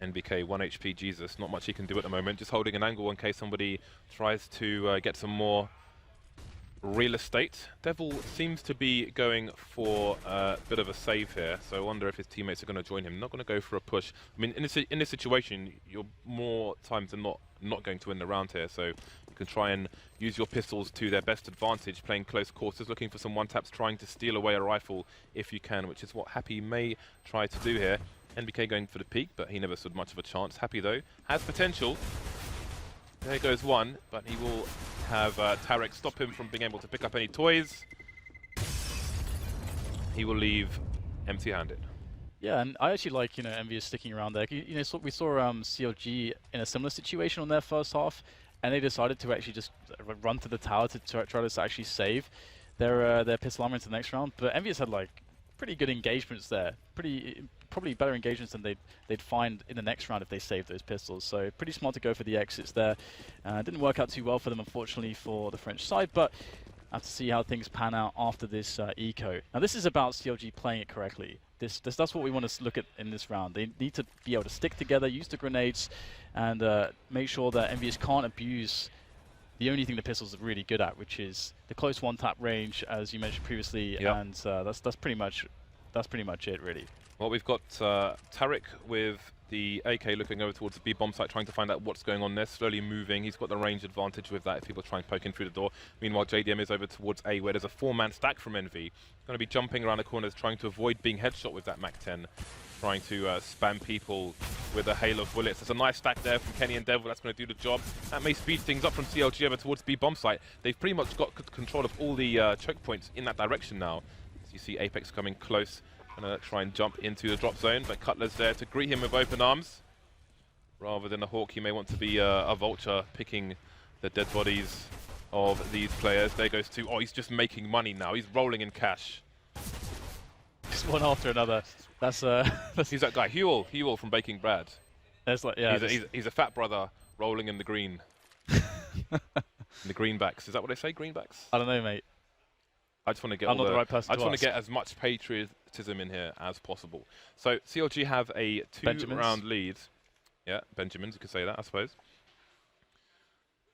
NBK 1 HP, Jesus, not much he can do at the moment, just holding an angle in case somebody tries to get some more real estate. Devil seems to be going for a bit of a save here, so I wonder if his teammates are going to join him. Not going to go for a push. I mean, in this situation, you're more times than not going to win the round here, so you can try and use your pistols to their best advantage, playing close quarters, looking for some one-taps, trying to steal away a rifle if you can, which is what Happy may try to do here. NBK going for the peak, but he never stood much of a chance. Happy, though, has potential. There goes one, but he will have GetRekt stop him from being able to pick up any toys. He will leave empty-handed. Yeah, and I actually like, EnVyUs sticking around there. So we saw CLG in a similar situation on their first half, and they decided to actually just run to the tower to try to actually save their pistol armor into the next round. But EnVyUs had like pretty good engagements there, probably better engagements than they'd find in the next round if they saved those pistols. So pretty smart to go for the exits there. Didn't work out too well for them, unfortunately, for the French side, but have to see how things pan out after this eco. Now this is about CLG playing it correctly. That's what we want to look at in this round. They need to be able to stick together, use the grenades, and make sure that EnVyUs can't abuse the only thing the pistols are really good at, which is the close one-tap range, as you mentioned previously, yep. And that's pretty much it, really. Well, we've got GetRekt with the AK looking over towards the B bomb site, trying to find out what's going on there, slowly moving. He's got the range advantage with that if people try and poke in through the door. Meanwhile, JDM is over towards A, where there's a 4-man stack from Envy. Going to be jumping around the corners, trying to avoid being headshot with that MAC-10, trying to spam people with a hail of bullets. There's a nice stack there from Kenny and Devil. That's going to do the job. That may speed things up from CLG over towards B bomb site. They've pretty much got control of all the choke points in that direction now. As you see Apex coming close. Gonna try and jump into the drop zone, but Cutler's there to greet him with open arms. Rather than a hawk, he may want to be a vulture, picking the dead bodies of these players. There goes to, oh, he's just making money now. He's rolling in cash. just one after another. That's He's that guy, Huel from Baking Brad. that's like, yeah. He's a fat brother rolling in the green. In the greenbacks. Is that what they say, greenbacks? I don't know, mate. I just want to get I'm not the right person I just to want ask. to get as much patriotism in here as possible. So CLG have a 2-round Benjamins. lead. Yeah, Benjamins, you could say that, I suppose.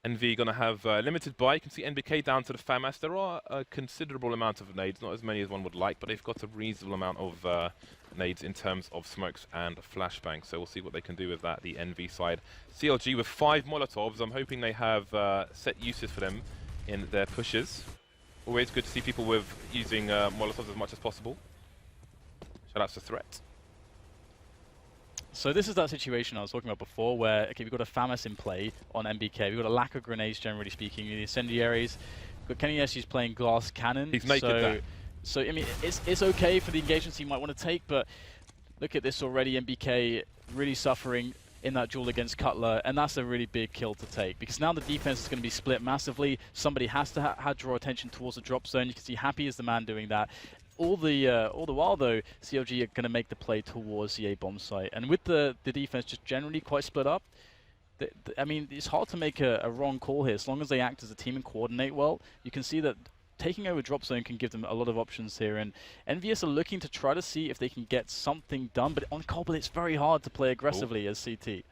EnVy going to have limited buy. You can see NBK down to the FAMAS. There are a considerable amount of nades, not as many as one would like, but they've got a reasonable amount of nades in terms of smokes and flashbangs. So we'll see what they can do with that, the EnVy side. CLG with 5 Molotovs. I'm hoping they have set uses for them in their pushes. Always good to see people with using Molotovs as much as possible. Shout out to Threat. So this is that situation I was talking about before, where okay, we've got a FAMAS in play on MBK. We've got a lack of grenades, generally speaking. The incendiaries. We've got Kenny S who's playing glass cannon. He's naked. So I mean, it's okay for the engagements he might want to take, but look at this already. MBK really suffering in that duel against Cutler, and that's a really big kill to take, because now the defense is going to be split massively. Somebody has to draw attention towards the drop zone. You can see Happy is the man doing that. All the while, though, CLG are going to make the play towards the A bomb site, and with the defense just generally quite split up, I mean, it's hard to make a wrong call here as long as they act as a team and coordinate well. You can see that taking over drop zone can give them a lot of options here, and EnVyUs are looking to try to see if they can get something done, but on Cobble it's very hard to play aggressively as CT.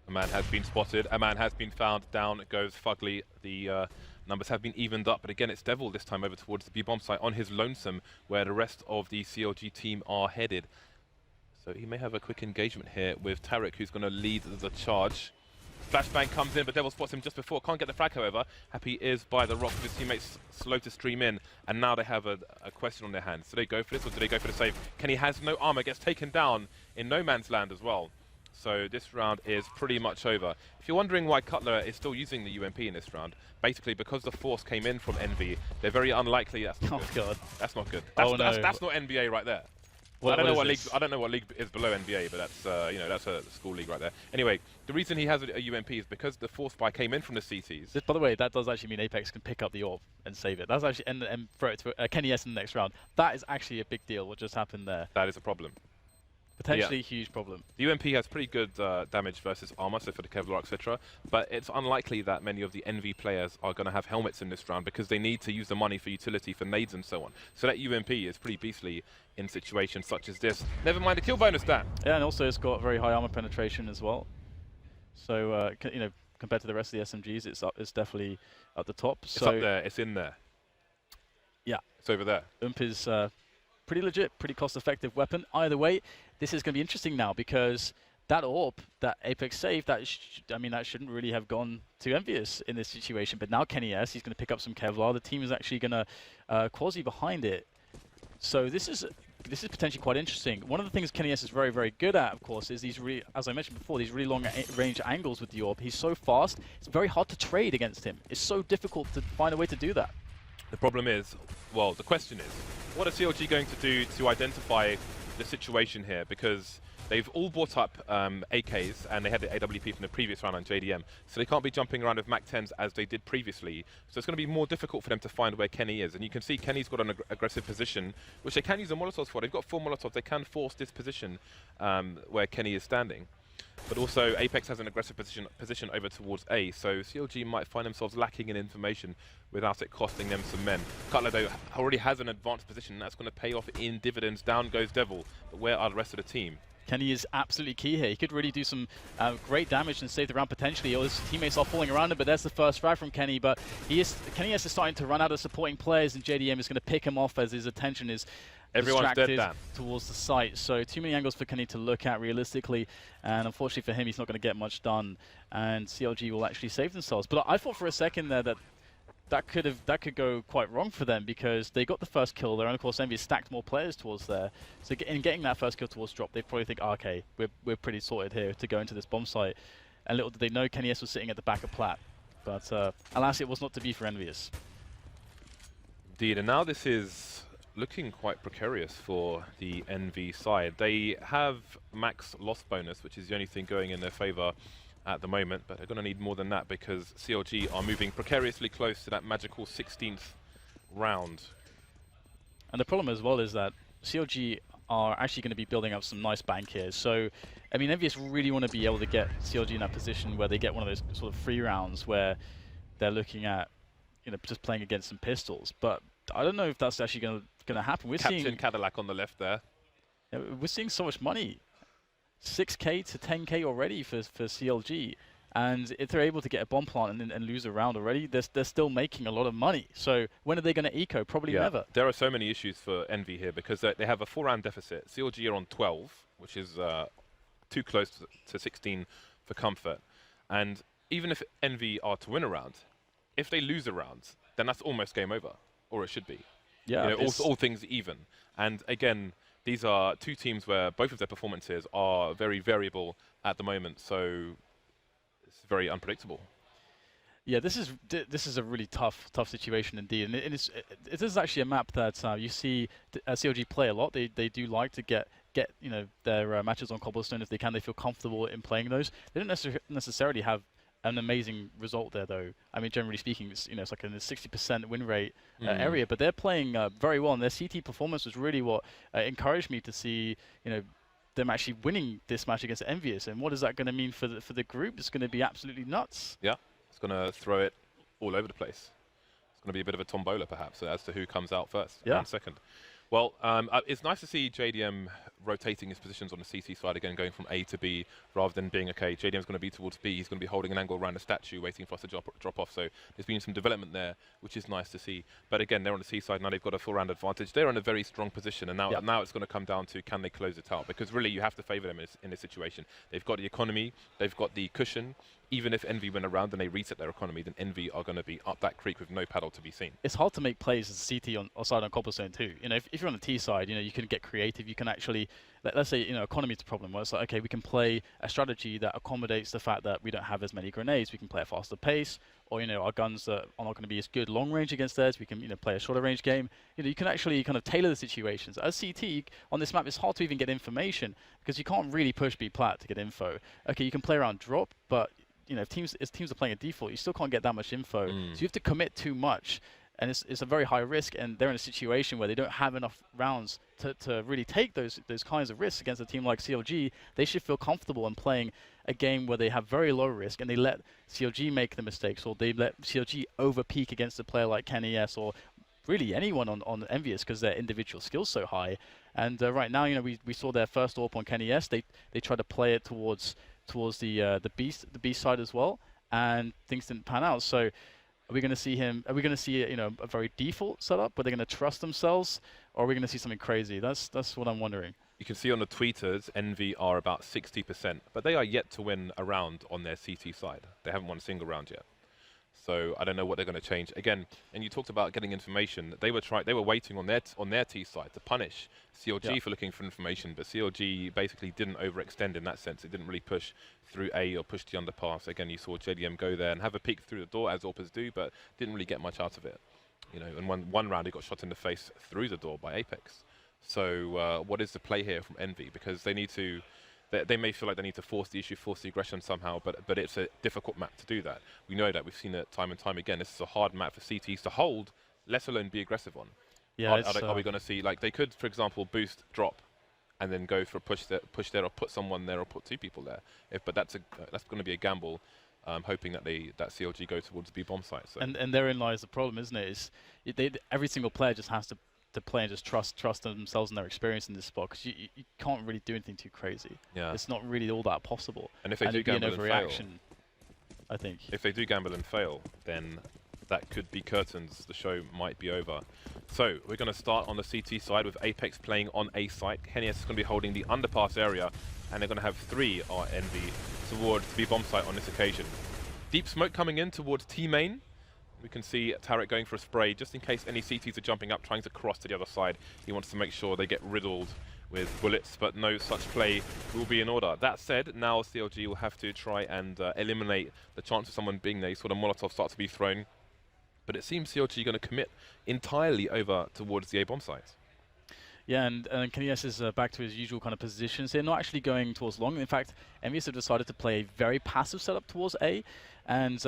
A man has been spotted, a man has been found, down goes Fugly. The numbers have been evened up, but again it's Devil this time over towards the B-bomb site on his lonesome, where the rest of the CLG team are headed. So he may have a quick engagement here with Tarek, who's going to lead the charge. Flashbang comes in, but Devil spots him just before. Can't get the frag, however. Happy is by the rock with his teammates slow to stream in, and now they have a question on their hands. Do they go for this, or do they go for the save? Kenny has no armor, gets taken down in no man's land as well. So this round is pretty much over. If you're wondering why Cutler is still using the UMP in this round, basically because the force came in from EnVy, they're very unlikely. That's not good. God. That's not good. Oh, That's not NBA right there. What, I don't know what league is below NBA, but that's you know, that's a school league right there. Anyway, the reason he has a UMP is because the force buy came in from the CTs. By the way, that does actually mean Apex can pick up the orb and save it. That's actually and throw it to Kenny S in the next round. That is actually a big deal. What just happened there? That is a problem. Potentially a huge problem. The UMP has pretty good damage versus armor, so for the Kevlar, etc. But it's unlikely that many of the EnVy players are going to have helmets in this round, because they need to use the money for utility, for nades and so on. So that UMP is pretty beastly in situations such as this. Never mind the kill bonus, Dan. Yeah, and also it's got very high armor penetration as well. So you know, compared to the rest of the SMGs, it's definitely at the top. It's up there. It's in there. Yeah, it's over there. UMP is pretty legit, pretty cost-effective weapon. Either way, this is going to be interesting now, because that orb that Apex saved, I mean, that shouldn't really have gone to EnVyUs in this situation. But now Kenny S, he's going to pick up some Kevlar. The team is actually going to quasi behind it. So this is potentially quite interesting. One of the things Kenny S is very, very good at, of course, is these as I mentioned before, these really long range angles with the orb. He's so fast, it's very hard to trade against him. It's so difficult to find a way to do that. The problem is, well, the question is, what are CLG going to do to identify the situation here? Because they've all bought up AKs, and they had the AWP from the previous round on JDM, so they can't be jumping around with MAC-10s as they did previously. So it's going to be more difficult for them to find where Kenny is. And you can see Kenny's got an aggressive position, which they can use the Molotovs for. They've got 4 Molotovs. They can force this position where Kenny is standing. But also, Apex has an aggressive position over towards A, so CLG might find themselves lacking in information without it costing them some men. Cutler, though, already has an advanced position, and that's going to pay off in dividends. Down goes Devil, but where are the rest of the team? Kenny is absolutely key here. He could really do some great damage and save the round potentially. Or his teammates are falling around him, but there's the first frag from Kenny. But Kenny is starting to run out of supporting players, and JDM is going to pick him off as his attention is distracted towards the site. So too many angles for Kenny to look at realistically, and unfortunately for him, he's not going to get much done. And CLG will actually save themselves. But I thought for a second there that could go quite wrong for them, because they got the first kill there, and of course EnVy stacked more players towards there. So in getting that first kill towards drop, they probably think, oh, okay, we're pretty sorted here to go into this bomb site. And little did they know, Kenny S was sitting at the back of Plat. But alas, it was not to be for EnVyUs. Indeed, and now this is looking quite precarious for the EnVy side. They have max loss bonus, which is the only thing going in their favor at the moment, but they're going to need more than that, because CLG are moving precariously close to that magical 16th round. And the problem as well is that CLG are actually going to be building up some nice bank here. So, I mean, EnVyUs really want to be able to get CLG in that position where they get one of those sort of free rounds where they're looking at, just playing against some pistols. But I don't know if that's actually going to happen. We're Captain seeing Cadillac on the left there. we're seeing so much money, 6K to 10K already for CLG. And if they're able to get a bomb plant and lose a round already, they're still making a lot of money. So when are they going to eco? Probably never. There are so many issues for Envy here because they have a 4-round deficit. CLG are on 12, which is too close to 16 for comfort. And even if Envy are to win a round, if they lose a round, then that's almost game over, or it should be. Yeah, all things even. And again, these are two teams where both of their performances are very variable at the moment. So very unpredictable. Yeah, this is a really tough situation indeed, and it is actually a map that you see CLG play a lot. They do like to get their matches on cobblestone if they can. They feel comfortable in playing those. They don't necessarily have an amazing result there, though. I mean, generally speaking, it's like a 60% win rate area, but they're playing very well, and their CT performance was really what encouraged me to see them actually winning this match against EnVyUs. And what is that going to mean for the group? It's going to be absolutely nuts. Yeah, it's going to throw it all over the place. It's going to be a bit of a tombola, perhaps, as to who comes out first and second. Well, it's nice to see JDM rotating his positions on the CT side again, going from A to B, rather than being, okay, JDM's going to be towards B, he's going to be holding an angle around a statue, waiting for us to drop off. So there's been some development there, which is nice to see. But again, they're on the C side now, they've got a 4-round advantage. They're in a very strong position, and now it's going to come down to, can they close it out? Because really, you have to favour them in this situation. They've got the economy, they've got the cushion. Even if Envy win a round and they reset their economy, then Envy are going to be up that creek with no paddle to be seen. It's hard to make plays as a CT on side on cobblestone too. If you're on the T side, you can get creative. You can actually, let's say, economy is the problem. Where it's like, okay, we can play a strategy that accommodates the fact that we don't have as many grenades. We can play a faster pace, or our guns that are not going to be as good long range against theirs. We can play a shorter range game. You can actually kind of tailor the situations. As CT on this map, it's hard to even get information because you can't really push B plat to get info. Okay, you can play around drop, but if teams are playing a default, you still can't get that much info. So you have to commit too much, and it's a very high risk. And they're in a situation where they don't have enough rounds to really take those kinds of risks against a team like CLG. They should feel comfortable in playing a game where they have very low risk, and they let CLG make the mistakes, or they let CLG over peak against a player like KenES, or really anyone on EnVyUs, because their individual skill's so high. And right now, we saw their first AWP on KenES. They tried to play it towards the B side as well, and things didn't pan out. So are we going to see him? Are we going to see a very default setup where they're going to trust themselves, or are we going to see something crazy? That's what I'm wondering. You can see on the tweeters, Envy are about 60%, but they are yet to win a round on their CT side. They haven't won a single round yet. So I don't know what they're going to change. Again, and you talked about getting information. They were waiting on their T side to punish CLG for looking for information, but CLG basically didn't overextend in that sense. It didn't really push through A or push the underpass. Again, you saw JDM go there and have a peek through the door, as AWPers do, but didn't really get much out of it. And one round he got shot in the face through the door by Apex. So what is the play here from Envy? Because they need to. They may feel like they need to force the issue, force the aggression somehow, but it's a difficult map to do that. We know that. We've seen it time and time again. This is a hard map for CTs to hold, let alone be aggressive on. Yeah, are we going to see, like, they could, for example, boost, drop, and then go for a push there, or put someone there, or put 2 people there. But that's going to be a gamble, hoping that CLG go towards the B bomb site. So. And therein lies the problem, isn't it? Every single player just has to play and just trust themselves and their experience in this spot, because you can't really do anything too crazy. Yeah. It's not really all that possible. And if they do gamble and fail, I think. If they do gamble and fail, then that could be curtains. The show might be over. So we're going to start on the CT side with Apex playing on A site. KenES is going to be holding the underpass area, and they're going to have 3 Envy towards the B bomb site on this occasion. Deep smoke coming in towards T main. We can see GetRekt going for a spray, just in case any CTs are jumping up, trying to cross to the other side. He wants to make sure they get riddled with bullets, but no such play will be in order. That said, now CLG will have to try and eliminate the chance of someone being there. Sort of Molotov starts to be thrown, but it seems CLG are going to commit entirely over towards the A bomb site. Yeah, and KenES is back to his usual kind of positions. They're not actually going towards long. In fact, EnVyUs have decided to play a very passive setup towards A, and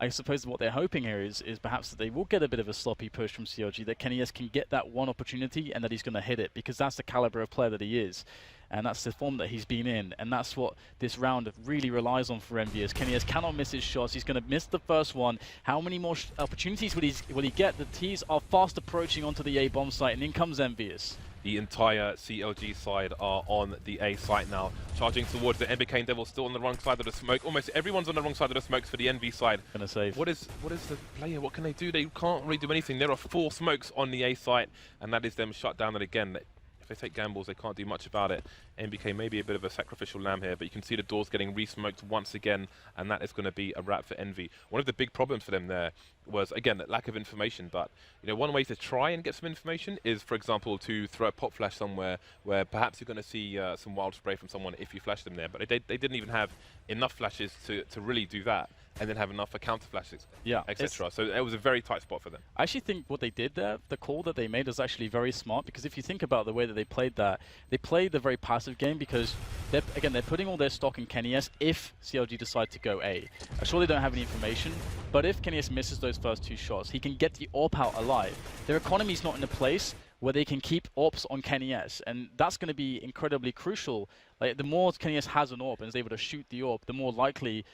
I suppose what they're hoping here is perhaps that they will get a bit of a sloppy push from CLG, that KennyS can get that one opportunity and that he's going to hit it, because that's the caliber of player that he is. And that's the form that he's been in. And that's what this round really relies on for EnVyUs. KennyS cannot miss his shots. He's going to miss the first one. How many more opportunities will he get? The T's are fast approaching onto the A bomb site, and in comes EnVyUs. The entire CLG side are on the A site now, charging towards the MBK and Devil, still on the wrong side of the smoke. Almost everyone's on the wrong side of the smokes for the NV side. Gonna save. What is the player? What can they do? They can't really do anything. There are 4 smokes on the A site, and that is them shut down. And again, if they take gambles, they can't do much about it. MBK may be a bit of a sacrificial lamb here, but you can see the doors getting re-smoked once again, and that is going to be a wrap for Envy. One of the big problems for them there was, again, that lack of information. But one way to try and get some information is, for example, to throw a pop flash somewhere where perhaps you're going to see some wild spray from someone if you flash them there. But they didn't even have enough flashes to really do that, and then have enough for counter flashes, etc. So it was a very tight spot for them. I actually think what they did there, the call that they made, is actually very smart, because if you think about the way that they played that, they played the very passive game, because they're putting all their stock in KennyS if CLG decide to go A. I'm sure they don't have any information, but if KennyS misses those first 2 shots, he can get the AWP out alive. Their economy's not in a place where they can keep AWPs on KennyS, and that's going to be incredibly crucial. Like, the more KennyS has an AWP and is able to shoot the AWP, the more likely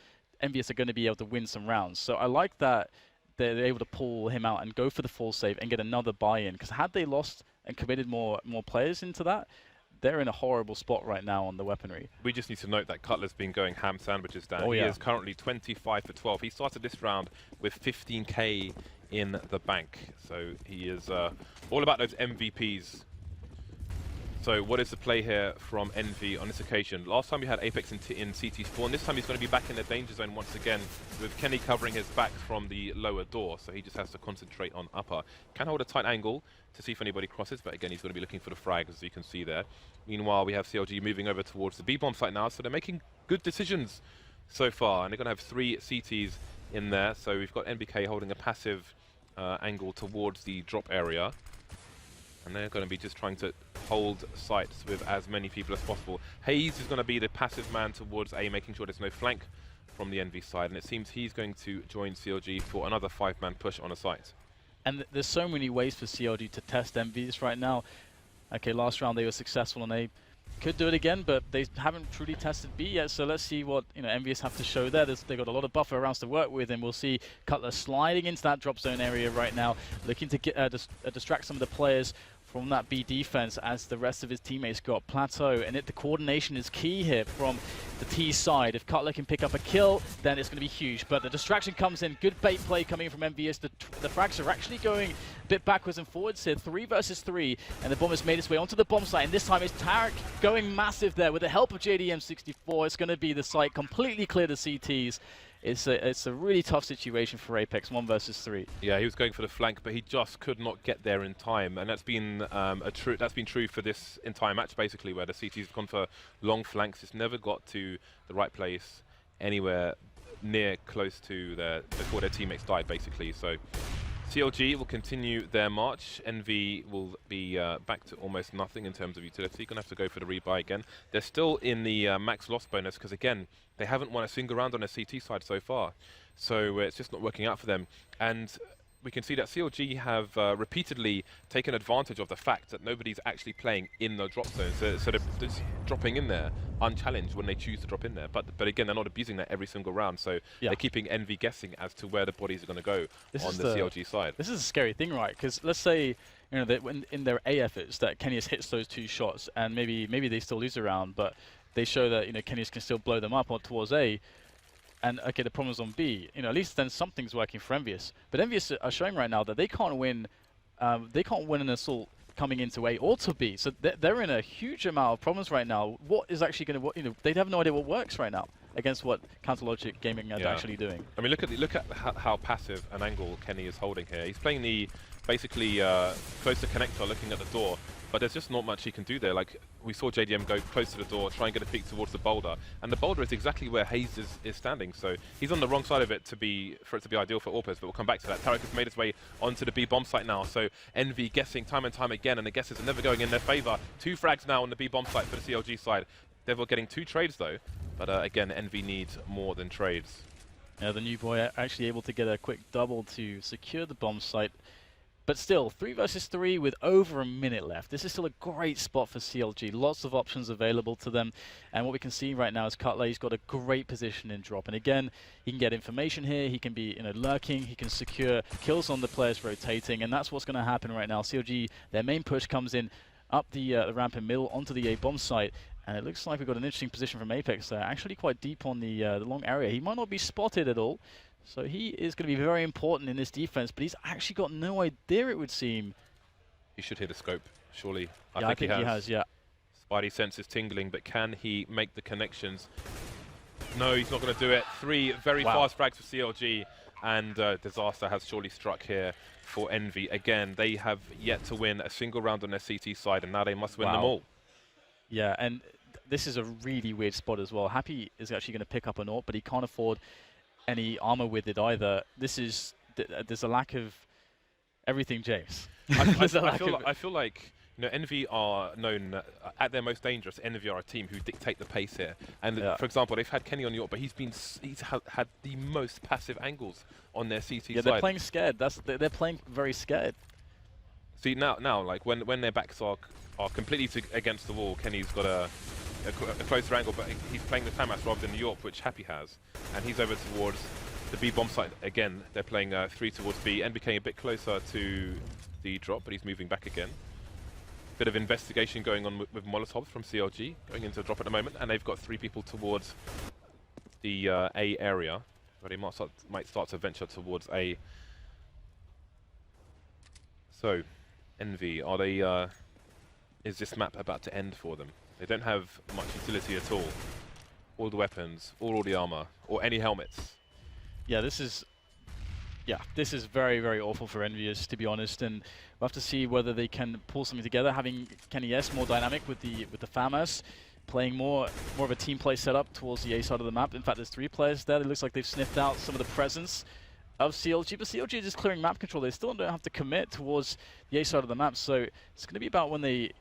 EnVyUs are going to be able to win some rounds. So I like that they're able to pull him out and go for the full save and get another buy-in, because had they lost and committed more players into that, they're in a horrible spot right now on the weaponry. We just need to note that Cutler's been going ham sandwiches down. Oh, he yeah. is currently 25 for 12. He started this round with 15k in the bank. So he is all about those MVPs. So what is the play here from Envy on this occasion? Last time we had Apex in CT spawn. This time he's going to be back in the danger zone once again, with Kenny covering his back from the lower door. So he just has to concentrate on upper. Can hold a tight angle to see if anybody crosses, but again, he's going to be looking for the frag, as you can see there. Meanwhile, we have CLG moving over towards the B-bomb site now, so they're making good decisions so far. And they're going to have 3 CTs in there. So we've got NBK holding a passive angle towards the drop area. And they're going to be just trying to hold sites with as many people as possible. Hayes is going to be the passive man towards A, making sure there's no flank from the Envy side. And it seems he's going to join CLG for another 5-man push on a site. And there's so many ways for CLG to test EnVyUs right now. Okay, last round they were successful and they could do it again, but they haven't truly tested B yet. So let's see what EnVyUs have to show there. They've got a lot of buffer rounds to work with, and we'll see Cutler sliding into that drop zone area right now, looking to get, distract some of the players from that B defense as the rest of his teammates got plateau. And the coordination is key here from the T side. If Cutler can pick up a kill, then it's going to be huge. But the distraction comes in. Good bait play coming from EnVyUs. The frags are actually going a bit backwards and forwards here. 3 versus 3. And the bomb has made its way onto the bomb site. And this time it's Tarek going massive there. With the help of JDM64, it's going to be the site completely clear to CTs. It's a really tough situation for Apex, 1 versus 3. Yeah, he was going for the flank, but he just could not get there in time, and that's been true for this entire match, basically, where the CTs have gone for long flanks. It's never got to the right place anywhere near close to before their teammates died, basically. So CLG will continue their march. Envy will be back to almost nothing in terms of utility. Going to have to go for the rebuy again. They're still in the max loss bonus because, again, they haven't won a single round on their CT side so far. So it's just not working out for them. And we can see that CLG have repeatedly taken advantage of the fact that nobody's actually playing in the drop zone. So they're just dropping in there unchallenged when they choose to drop in there. But again, they're not abusing that every single round. So they're keeping Envy guessing as to where the bodies are going to go on the CLG side. This is a scary thing, right? Because let's say that when in their A efforts that KennyS hits those 2 shots, and maybe they still lose a round, but they show that KennyS can still blow them up towards A. And okay, the problem is on B. At least then something's working for EnVyUs. But EnVyUs are showing right now that they can't win. They can't win an assault coming into A or to B. So they're in a huge amount of problems right now. What is actually going to work? They have no idea what works right now against what Counterlogic Gaming are actually doing. I mean, look at how passive an angle Kenny is holding here. He's playing the basically close to connector, looking at the door. But there's just not much he can do there. Like, we saw JDM go close to the door, try and get a peek towards the boulder. And the boulder is exactly where Hayes is standing. So he's on the wrong side of it for it to be ideal for AWPers, but we'll come back to that. Tarek has made his way onto the B bomb site now. So Envy guessing time and time again, and the guesses are never going in their favor. 2 frags now on the B bomb site for the CLG side. Devil getting 2 trades though. But again, Envy needs more than trades. The new boy actually able to get a quick double to secure the bomb site. But still, 3 versus 3 with over a minute left. This is still a great spot for CLG. Lots of options available to them. And what we can see right now is Cutler, he's got a great position in drop. And again, he can get information here. He can be lurking. He can secure kills on the players rotating. And that's what's going to happen right now. CLG, their main push comes in up the ramp in middle onto the A bomb site. And it looks like we've got an interesting position from Apex there. Actually quite deep on the long area. He might not be spotted at all. So he is going to be very important in this defense, but he's actually got no idea, it would seem. He should hit a scope, surely. I think he has, yeah. Spidey sense is tingling, but can he make the connections? No, he's not going to do it. 3 very fast frags for CLG, and disaster has surely struck here for Envy. Again, they have yet to win a single round on their CT side, and now they must win them all. Yeah, and this is a really weird spot as well. Happy is actually going to pick up an AWP, but he can't afford any armor with it either. This is there's a lack of everything, James. I feel like Envy are known at their most dangerous. Envy are a team who dictate the pace here. And for example, they've had Kenny on the AWP, but he's had the most passive angles on their CT side. Yeah, they're playing scared. They're playing very scared. See now, like when their backs are completely against the wall, Kenny's got a closer angle, but he's playing the Tamas rather than the AWP, which Happy has. And he's over towards the B bomb site again. They're playing 3 towards B. And became a bit closer to the drop, but he's moving back again. Bit of investigation going on with Molotov from CLG, going into the drop at the moment. And they've got 3 people towards the A area, but they might start to venture towards A. So, Envy, are they? Is this map about to end for them? They don't have much utility at all. All the weapons, all the armor, or any helmets. Yeah, this is very, very awful for EnVyUs, to be honest. And we'll have to see whether they can pull something together. Having Kenny S more dynamic with the FAMAS, playing more of a team play setup towards the A side of the map. In fact, there's 3 players there. It looks like they've sniffed out some of the presence of CLG, but CLG is just clearing map control. They still don't have to commit towards the A side of the map. So it's going to be about when they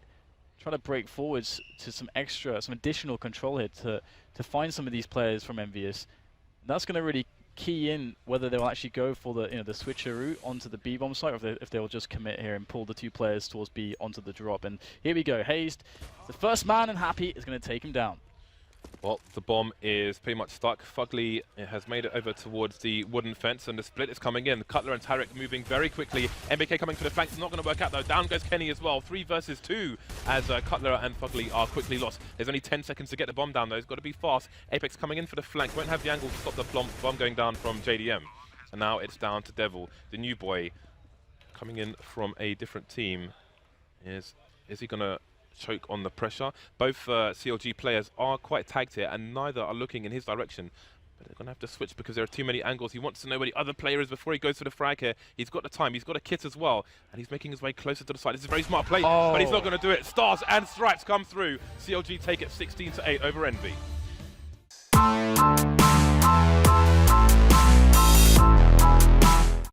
try to break forwards to some additional control here to find some of these players from EnVyUs. That's going to really key in whether they'll actually go for the the switcheroo onto the B bomb site, or if they'll just commit here and pull the 2 players towards B onto the drop. And here we go, Hazed, the first man, and Happy is going to take him down. Well, the bomb is pretty much stuck. Fugly has made it over towards the wooden fence, and the split is coming in. Cutler and Tarek moving very quickly. MBK coming to the flanks, not going to work out though. Down goes Kenny as well. 3 versus 2 as Cutler and Fugly are quickly lost. There's only 10 seconds to get the bomb down though. It's got to be fast. Apex coming in for the flank. Won't have the angle to stop the bomb going down from JDM. And now it's down to Devil. The new boy coming in from a different team. Is he going to choke on the pressure? Both CLG players are quite tagged here, and neither are looking in his direction. But they're going to have to switch because there are too many angles. He wants to know where the other player is before he goes for the frag here. He's got the time, he's got a kit as well, and he's making his way closer to the side. This is a very smart play, but he's not going to do it. Stars and stripes come through. CLG take it 16-8 over Envy.